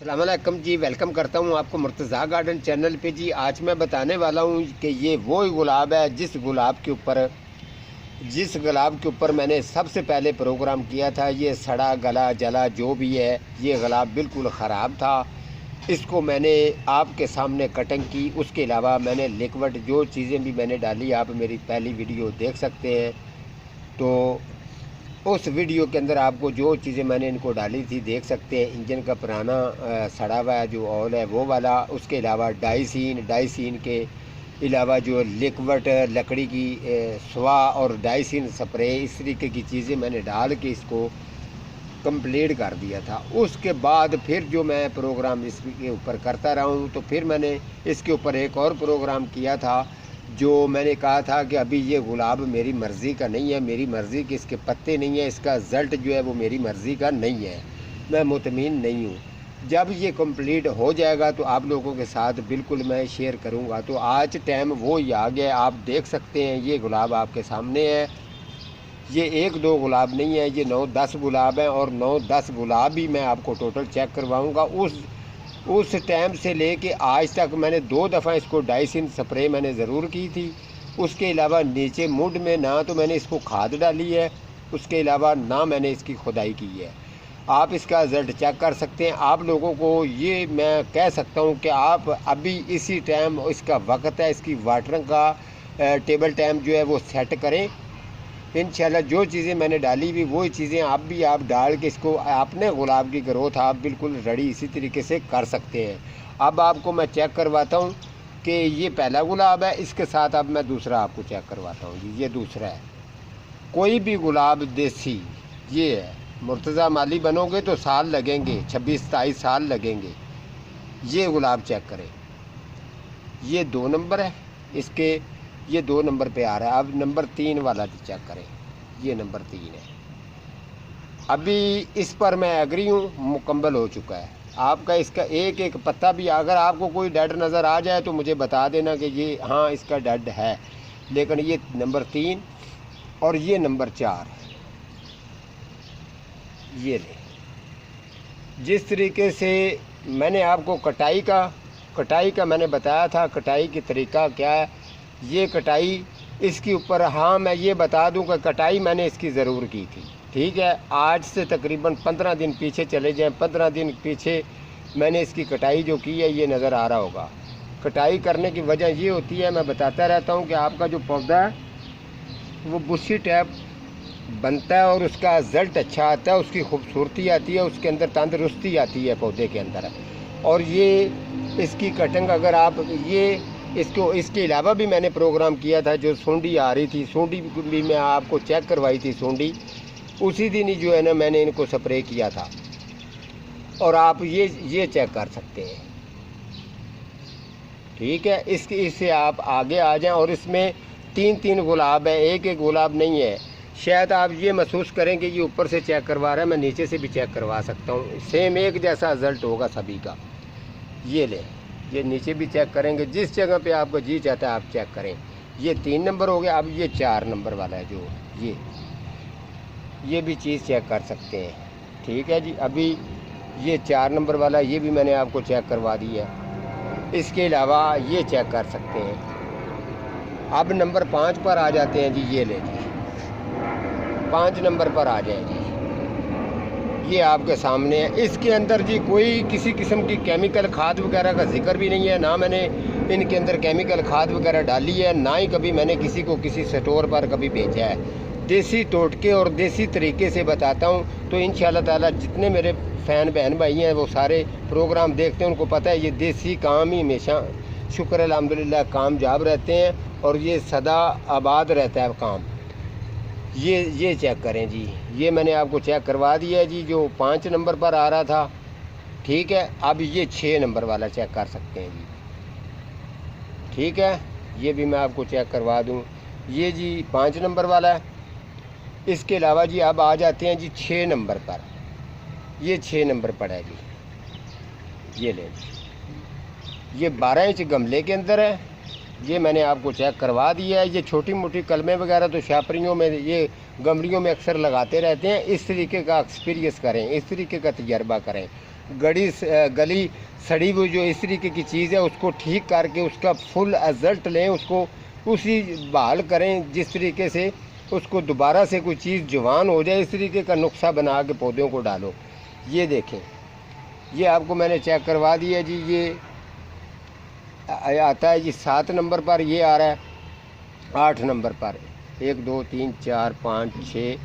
अस्सलामुअलैकुम जी, वेलकम करता हूँ आपको मुर्तज़ा गार्डन चैनल पे जी। आज मैं बताने वाला हूँ कि ये वो गुलाब है जिस गुलाब के ऊपर मैंने सबसे पहले प्रोग्राम किया था। ये सड़ा गला जला जो भी है, ये गुलाब बिल्कुल ख़राब था। इसको मैंने आपके सामने कटिंग की, उसके अलावा मैंने लिक्विड जो चीज़ें भी मैंने डाली आप मेरी पहली वीडियो देख सकते हैं। तो उस वीडियो के अंदर आपको जो चीज़ें मैंने इनको डाली थी देख सकते हैं। इंजन का पुराना सड़ा हुआ है जो ऑयल है वो वाला, उसके अलावा डाइसिन के अलावा जो लिक्विड लकड़ी की स्वा और डाइसिन स्प्रे, इस तरीके की चीज़ें मैंने डाल के इसको कंप्लीट कर दिया था। उसके बाद फिर जो मैं प्रोग्राम इसके ऊपर करता रहा हूँ, तो फिर मैंने इसके ऊपर एक और प्रोग्राम किया था जो मैंने कहा था कि अभी ये गुलाब मेरी मर्ज़ी का नहीं है, मेरी मर्ज़ी के इसके पत्ते नहीं है, इसका रिज़ल्ट जो है वो मेरी मर्ज़ी का नहीं है, मैं मुतमिन नहीं हूँ। जब ये कंप्लीट हो जाएगा तो आप लोगों के साथ बिल्कुल मैं शेयर करूँगा। तो आज टाइम वो ही आ गया, आप देख सकते हैं ये गुलाब आपके सामने है। ये एक दो गुलाब नहीं है, ये 9-10 गुलाब हैं और 9-10 गुलाब ही मैं आपको टोटल चेक करवाऊँगा। उस टाइम से लेके आज तक मैंने 2 दफ़ा इसको डाइसिन स्प्रे मैंने ज़रूर की थी। उसके अलावा नीचे मुड में ना तो मैंने इसको खाद डाली है, उसके अलावा ना मैंने इसकी खुदाई की है। आप इसका रिज़ल्ट चेक कर सकते हैं। आप लोगों को ये मैं कह सकता हूँ कि आप अभी इसी टाइम इसका वक्त है, इसकी वाटरिंग का टेबल टाइम जो है वो सेट करें। इंशाल्लाह जो चीज़ें मैंने डाली हुई वही चीज़ें आप डाल के इसको अपने गुलाब की ग्रोथ आप बिल्कुल रेडी इसी तरीके से कर सकते हैं। अब आपको मैं चेक करवाता हूँ कि ये पहला गुलाब है, इसके साथ अब मैं दूसरा आपको चेक करवाता हूँ जी। ये दूसरा है, कोई भी गुलाब देसी ये है। मुर्तज़ा माली बनोगे तो साल लगेंगे, 26-27 साल लगेंगे। ये गुलाब चेक करें, ये 2 नंबर है, इसके ये 2 नंबर पे आ रहा है। अब नंबर 3 वाला चेक करें, ये नंबर 3 है। अभी इस पर मैं एग्री हूँ, मुकम्मल हो चुका है। आपका इसका एक एक पत्ता भी अगर आपको कोई डेड नज़र आ जाए तो मुझे बता देना कि ये हाँ इसका डेड है। लेकिन ये नंबर 3 और ये नंबर 4, ये ले। जिस तरीके से मैंने आपको कटाई का मैंने बताया था, कटाई की तरीका क्या है। ये कटाई इसके ऊपर, हाँ मैं ये बता दूं कि कटाई मैंने इसकी ज़रूर की थी, ठीक है। आज से तकरीबन 15 दिन पीछे चले जाएं, 15 दिन पीछे मैंने इसकी कटाई जो की है ये नज़र आ रहा होगा। कटाई करने की वजह ये होती है, मैं बताता रहता हूँ कि आपका जो पौधा है वो बुशी टाइप बनता है और उसका रिज़ल्ट अच्छा आता है, उसकी खूबसूरती आती है, उसके अंदर तंदरुस्ती आती है पौधे के अंदर। और ये इसकी कटिंग अगर आप इसके अलावा भी मैंने प्रोग्राम किया था, जो सूंडी आ रही थी, सूंडी भी मैं आपको चेक करवाई थी। सूंडी उसी दिन ही जो है ना मैंने इनको स्प्रे किया था। और आप ये चेक कर सकते हैं, ठीक है। इससे आप आगे आ जाएं। और इसमें 3-3 गुलाब है, एक एक गुलाब नहीं है। शायद आप ये महसूस करें कि ये ऊपर से चेक करवा रहा है, मैं नीचे से भी चेक करवा सकता हूँ, सेम एक जैसा रिज़ल्ट होगा सभी का। ये ले, ये नीचे भी चेक करेंगे, जिस जगह पे आपको जी चाहता है आप चेक करें। ये 3 नंबर हो गया। अब ये 4 नंबर वाला है जो ये भी चीज़ चेक कर सकते हैं, ठीक है जी। अभी ये 4 नंबर वाला ये भी मैंने आपको चेक करवा दी है। इसके अलावा ये चेक कर सकते हैं। अब नंबर 5 पर आ जाते हैं जी। ये ले जी, 5 नंबर पर आ जाए जी। ये आपके सामने है। इसके अंदर जी कोई किसी किस्म की केमिकल खाद वगैरह का जिक्र भी नहीं है, ना मैंने इनके अंदर केमिकल खाद वगैरह डाली है, ना ही कभी मैंने किसी को किसी स्टोर पर कभी भेजा है। देसी टोटके और देसी तरीके से बताता हूँ। तो इंशाल्लाह ताला जितने मेरे फ़ैन बहन भाई हैं वो सारे प्रोग्राम देखते हैं, उनको पता है ये देसी काम ही हमेशा शुक्र अल्हम्दुलिल्लाह कामयाब रहते हैं और ये सदा आबाद रहता है काम। ये चेक करें जी, ये मैंने आपको चेक करवा दिया है जी, जो 5 नंबर पर आ रहा था, ठीक है। अब ये 6 नंबर वाला चेक कर सकते हैं जी, ठीक है। ये भी मैं आपको चेक करवा दूं, ये जी 5 नंबर वाला है। इसके अलावा जी अब आ जाते हैं जी 6 नंबर पर। ये 6 नंबर पर है जी, ये ले जी। ये 12 इंच गमले के अंदर है, ये मैंने आपको चेक करवा दिया है। ये छोटी मोटी कलमें वगैरह तो शापरियों में, ये गमलियों में अक्सर लगाते रहते हैं। इस तरीके का एक्सपीरियंस करें, इस तरीके का तजर्बा करें। गली सड़ी हुई जो इस तरीके की चीज़ है उसको ठीक करके उसका फुल रिज़ल्ट लें, उसको उसी बहाल करें जिस तरीके से उसको दोबारा से कोई चीज़ जवान हो जाए, इस तरीके का नुस्खा बना के पौधों को डालो। ये देखें, ये आपको मैंने चेक करवा दिया जी। ये आता है जी 7 नंबर पर, ये आ रहा है 8 नंबर पर, 1 2 3 4 5 6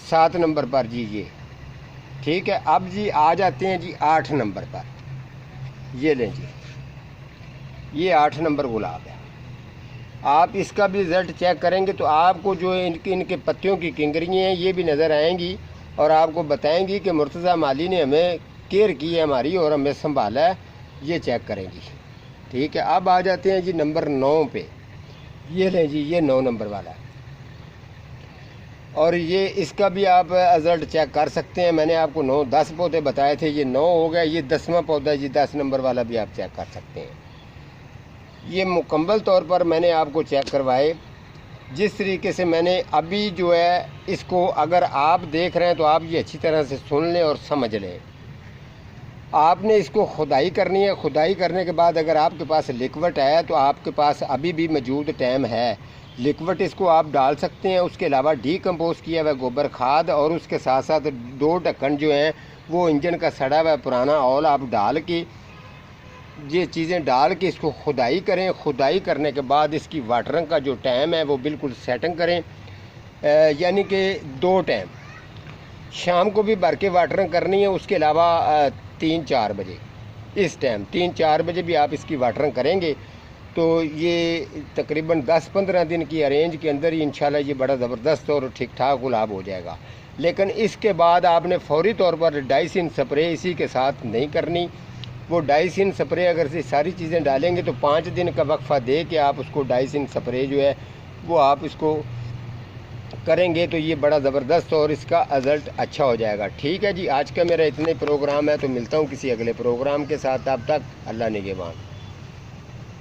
7 नंबर पर जी ये, ठीक है। अब जी आ जाते हैं जी 8 नंबर पर। ये लें जी, ये 8 नंबर गुलाब है। आप इसका भी रिज़ल्ट चेक करेंगे तो आपको जो इनके पत्तियों की किंगरियाँ हैं ये भी नज़र आएंगी और आपको बताएंगी कि मुर्तज़ा माली ने हमें केयर की है हमारी और हमें संभाला है। ये चेक करेंगी, ठीक है। अब आ जाते हैं जी नंबर 9 पे। ये लें जी, ये 9 नंबर वाला है और ये इसका भी आप रिज़ल्ट चेक कर सकते हैं। मैंने आपको 9-10 पौधे बताए थे, ये 9 हो गया, ये 10वां पौधा जी 10 नंबर वाला भी आप चेक कर सकते हैं। ये मुकम्मल तौर पर मैंने आपको चेक करवाए जिस तरीके से मैंने अभी जो है इसको, अगर आप देख रहे हैं तो आप ये अच्छी तरह से सुन लें और समझ लें। आपने इसको खुदाई करनी है। खुदाई करने के बाद अगर आपके पास लिक्विड है तो आपके पास अभी भी मौजूद टाइम है, लिक्विड इसको आप डाल सकते हैं। उसके अलावा डीकम्पोज किया हुआ गोबर खाद और उसके साथ साथ 2 ढक्कन जो हैं वो इंजन का सड़ा हुआ पुराना ऑयल आप डाल के, ये चीज़ें डाल के इसको खुदाई करें। खुदाई करने के बाद इसकी वाटरिंग का जो टाइम है वो बिल्कुल सेटिंग करें, यानी कि 2 टाइम, शाम को भी भर के वाटरिंग करनी है। उसके अलावा 3-4 बजे, इस टाइम 3-4 बजे भी आप इसकी वाटरिंग करेंगे तो ये तकरीबन 10-15 दिन की अरेंज के अंदर ही इंशाल्लाह ये बड़ा ज़बरदस्त और ठीक ठाक गुलाब हो जाएगा। लेकिन इसके बाद आपने फौरी तौर पर डाइसिन स्प्रे इसी के साथ नहीं करनी। वो डाइसिन स्प्रे अगर से सारी चीज़ें डालेंगे तो 5 दिन का वक्फा दे के आप उसको डाइसिन स्प्रे जो है वो आप इसको करेंगे तो ये बड़ा ज़बरदस्त और इसका रिज़ल्ट अच्छा हो जाएगा। ठीक है जी, आज का मेरा इतने प्रोग्राम है, तो मिलता हूँ किसी अगले प्रोग्राम के साथ। तब तक अल्लाह निगहबान।